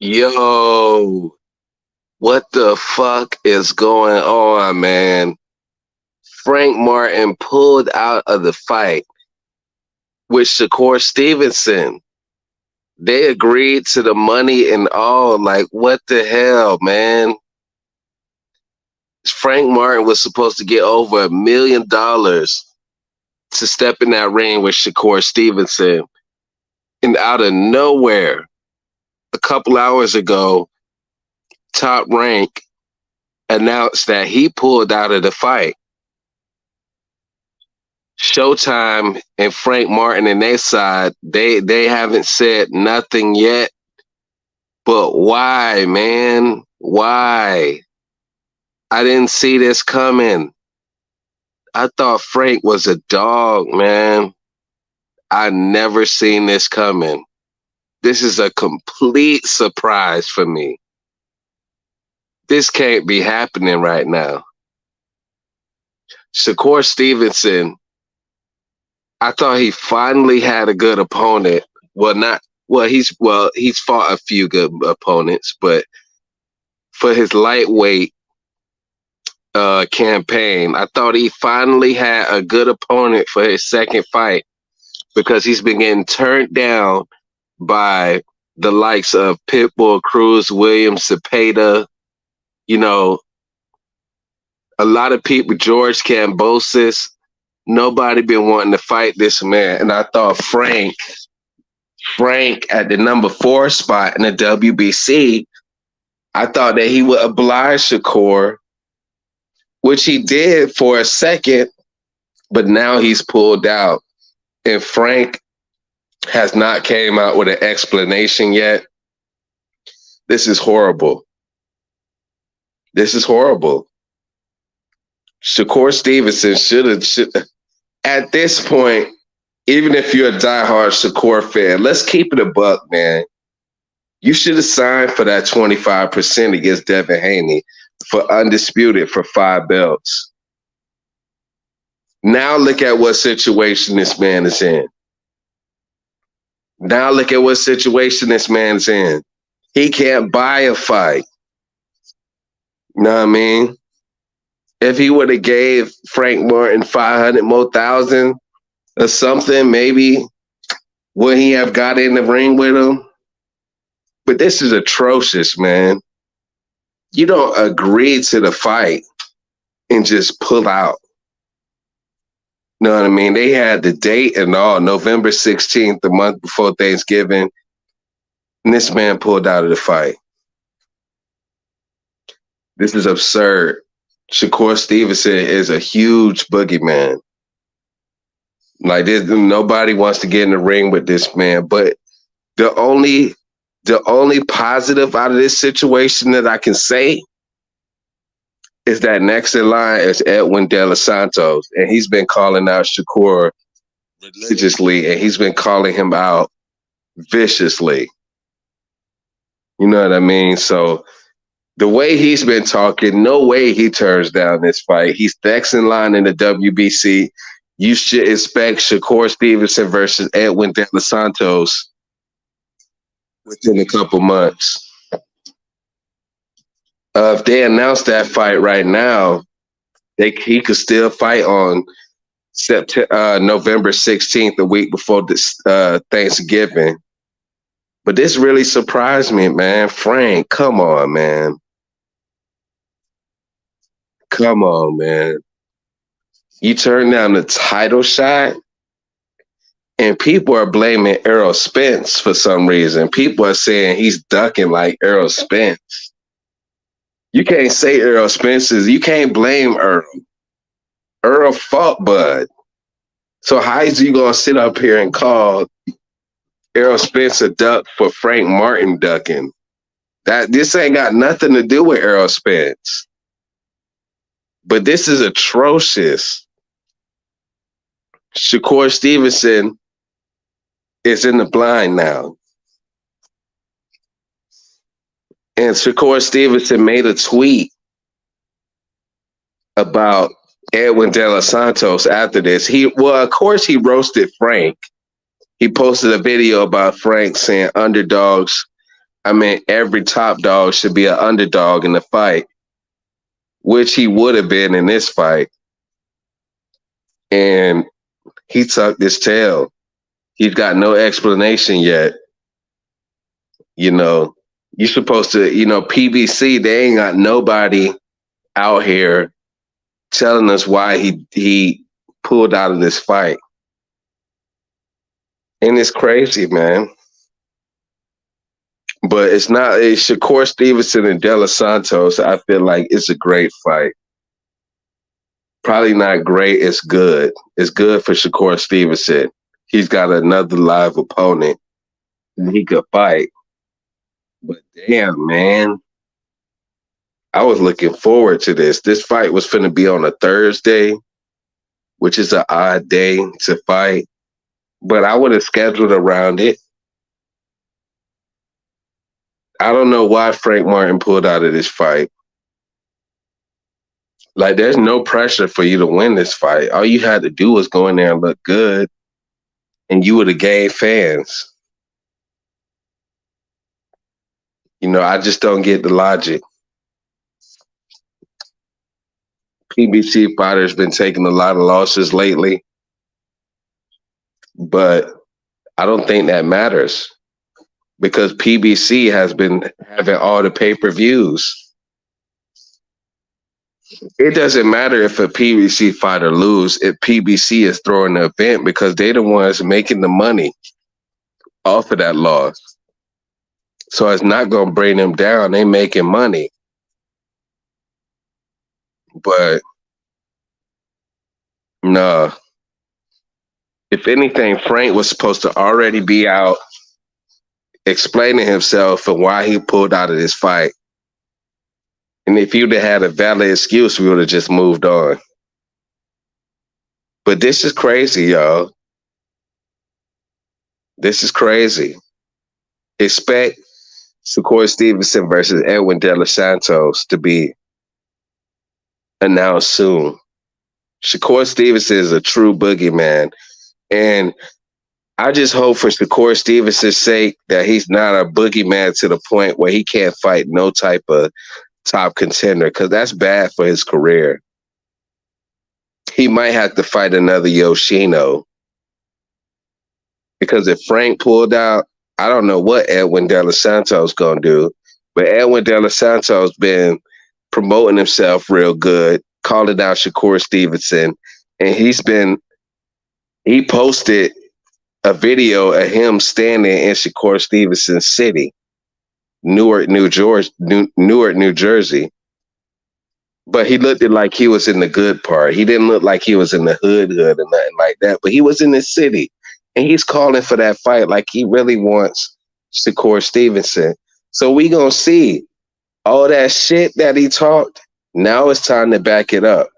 Yo, what the fuck is going on, man? Frank Martin pulled out of the fight with Shakur Stevenson. They agreed to the money and all. Like, what the hell, man? Frank Martin was supposed to get over $1 million to step in that ring with Shakur Stevenson. And out of nowhere, a couple hours ago, Top Rank announced that he pulled out of the fight. Showtime and Frank Martin and their side, they haven't said nothing yet. But why, man? Why? I didn't see this coming. I thought Frank was a dog, man. I never seen this coming. This is a complete surprise for me. This can't be happening right now. Shakur Stevenson, I thought he finally had a good opponent. He's fought a few good opponents, but for his lightweight campaign, I thought he finally had a good opponent for his second fight because he's been getting turned down by the likes of Pitbull, Cruz, Williams, Cepeda, a lot of people, George Kambosos, nobody been wanting to fight this man. And I thought Frank at the number 4 spot in the WBC, I thought that he would oblige Shakur, which he did for a second, but now he's pulled out. And Frank has not came out with an explanation yet. This is horrible. This is horrible. Shakur Stevenson should at this point, even if you're a diehard Shakur fan, let's keep it a buck, man. You should have signed for that 25% against Devin Haney for undisputed for 5 belts. Now look at what situation this man is in. Now look at what situation this man's in. He can't buy a fight. You know what I mean? If he would have gave Frank Martin 500 more thousand or something, maybe would he have got in the ring with him? But this is atrocious, man. You don't agree to the fight and just pull out. You know what I mean? They had the date and all, November 16th, the month before Thanksgiving, and this man pulled out of the fight. This is absurd. Shakur Stevenson is a huge boogeyman. Like this, nobody wants to get in the ring with this man. But the only positive out of this situation that I can say is that next in line is Edwin De Los Santos, and he's been calling out Shakur religiously, and he's been calling him out viciously. You know what I mean? So the way he's been talking, no way he turns down this fight. He's next in line in the WBC. You should expect Shakur Stevenson versus Edwin De Los Santos within a couple months. If they announce that fight right now, he could still fight on November 16th, the week before this Thanksgiving. But this really surprised me, man. Frank, come on, man. Come on, man. You turn down the title shot, and people are blaming Errol Spence for some reason. People are saying he's ducking like Errol Spence. You can't say Errol Spence you can't blame Earl. Earl fought Bud. So how is you going to sit up here and call Errol Spence a duck for Frank Martin ducking? This ain't got nothing to do with Errol Spence. But this is atrocious. Shakur Stevenson is in the blind now. And Shakur Stevenson made a tweet about Edwin De Los Santos after this. Of course, he roasted Frank. He posted a video about Frank saying underdogs I mean, every top dog should be an underdog in the fight, which he would have been in this fight. And he tucked his tail. He's got no explanation yet. You know, you're supposed to, PBC, they ain't got nobody out here telling us why he pulled out of this fight. And it's crazy, man. But it's Shakur Stevenson and De Los Santos. I feel like it's a great fight. Probably not great, it's good. It's good for Shakur Stevenson. He's got another live opponent and he could fight. But damn, man. I was looking forward to this. This fight was finna be on a Thursday, which is an odd day to fight. But I would have scheduled around it. I don't know why Frank Martin pulled out of this fight. Like, there's no pressure for you to win this fight. All you had to do was go in there and look good, and you would have gained fans. I just don't get the logic. PBC fighters been taking a lot of losses lately, but I don't think that matters because PBC has been having all the pay-per-views. It doesn't matter if a PBC fighter lose if PBC is throwing the event because they're the ones making the money off of that loss. So it's not going to bring them down. They making money. But no. If anything, Frank was supposed to already be out explaining himself and why he pulled out of this fight. And if you'd have had a valid excuse, we would have just moved on. But this is crazy, y'all. This is crazy. Expect Shakur Stevenson versus Edwin De Los Santos to be announced soon. Shakur Stevenson is a true boogeyman. And I just hope for Shakur Stevenson's sake that he's not a boogeyman to the point where he can't fight no type of top contender, because that's bad for his career. He might have to fight another Yoshino. Because if Frank pulled out, I don't know what Edwin De Los Santos going to do. But Edwin De Los Santos been promoting himself real good, calling out Shakur Stevenson. And he posted a video of him standing in Shakur Stevenson's city, Newark, New Jersey. But he looked like he was in the good part. He didn't look like he was in the hood or nothing like that. But he was in the city. And he's calling for that fight like he really wants Shakur Stevenson. So we going to see all that shit that he talked. Now it's time to back it up.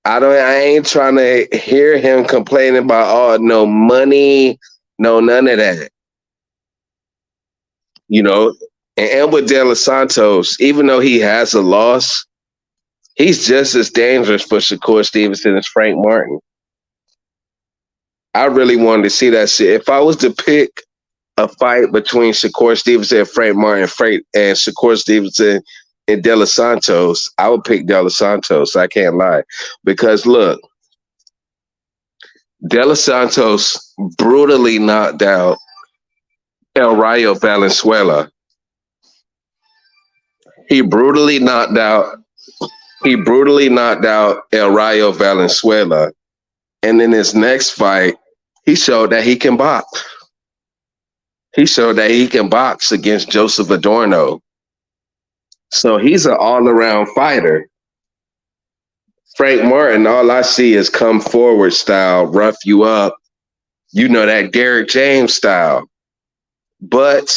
I ain't trying to hear him complaining about, no money, no none of that. And Edwin De Los Santos, even though he has a loss, he's just as dangerous for Shakur Stevenson as Frank Martin. I really wanted to see that shit. If I was to pick a fight between Shakur Stevenson and Frank Martin and Shakur Stevenson and De Los Santos, I would pick De Los Santos. I can't lie. Because look, De Los Santos brutally knocked out El Rayo Valenzuela. He brutally knocked out El Rayo Valenzuela. And in his next fight, he showed that he can box. He showed that he can box against Joseph Adorno. So he's an all-around fighter. Frank Martin, all I see is come forward style, rough you up. That Derrick James style. But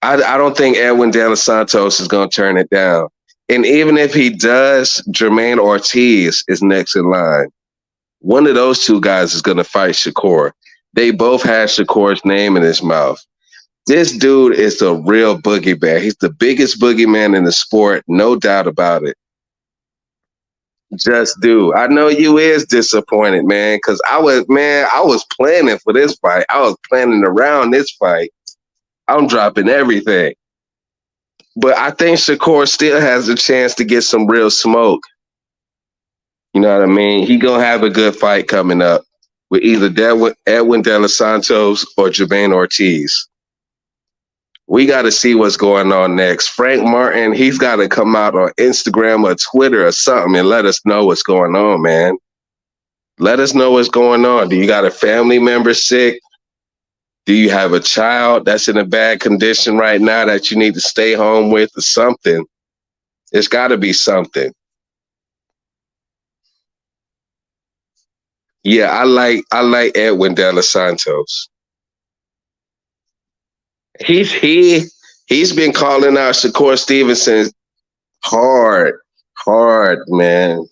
I don't think Edwin De Los Santos is going to turn it down. And even if he does, Jermaine Ortiz is next in line. One of those two guys is going to fight Shakur. They both have Shakur's name in his mouth. This dude is the real boogeyman. He's the biggest boogeyman in the sport, no doubt about it. Just do. I know you is disappointed, man, because I was planning for this fight. I was planning around this fight. I'm dropping everything. But I think Shakur still has a chance to get some real smoke. You know what I mean? He gonna have a good fight coming up with either Edwin De Los Santos or Jermaine Ortiz. We got to see what's going on next. Frank Martin, he's got to come out on Instagram or Twitter or something and let us know what's going on, man. Let us know what's going on. Do you got a family member sick? Do you have a child that's in a bad condition right now that you need to stay home with or something? It's got to be something. Yeah, I like Edwin De Los Santos. He's been calling out Shakur Stevenson hard, hard, man.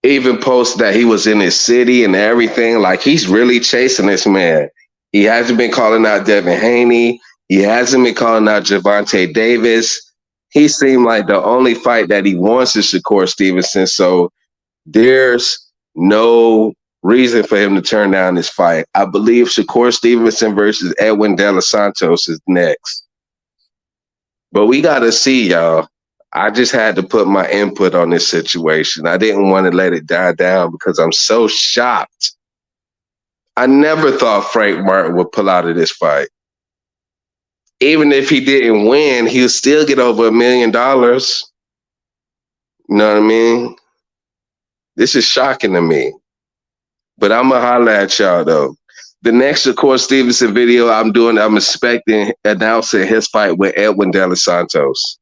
Even posted that he was in his city and everything. Like, he's really chasing this man. He hasn't been calling out Devin Haney. He hasn't been calling out Javante Davis. He seemed like the only fight that he wants is Shakur Stevenson. So there's no reason for him to turn down this fight. I believe Shakur Stevenson versus Edwin De Los Santos is next. But we got to see, y'all. I just had to put my input on this situation. I didn't want to let it die down because I'm so shocked. I never thought Frank Martin would pull out of this fight. Even if he didn't win, he'll still get over $1 million. You know what I mean? This is shocking to me. But I'm going to holler at y'all, though. The next Shakur Stevenson video I'm expecting announcing his fight with Edwin De Los Santos.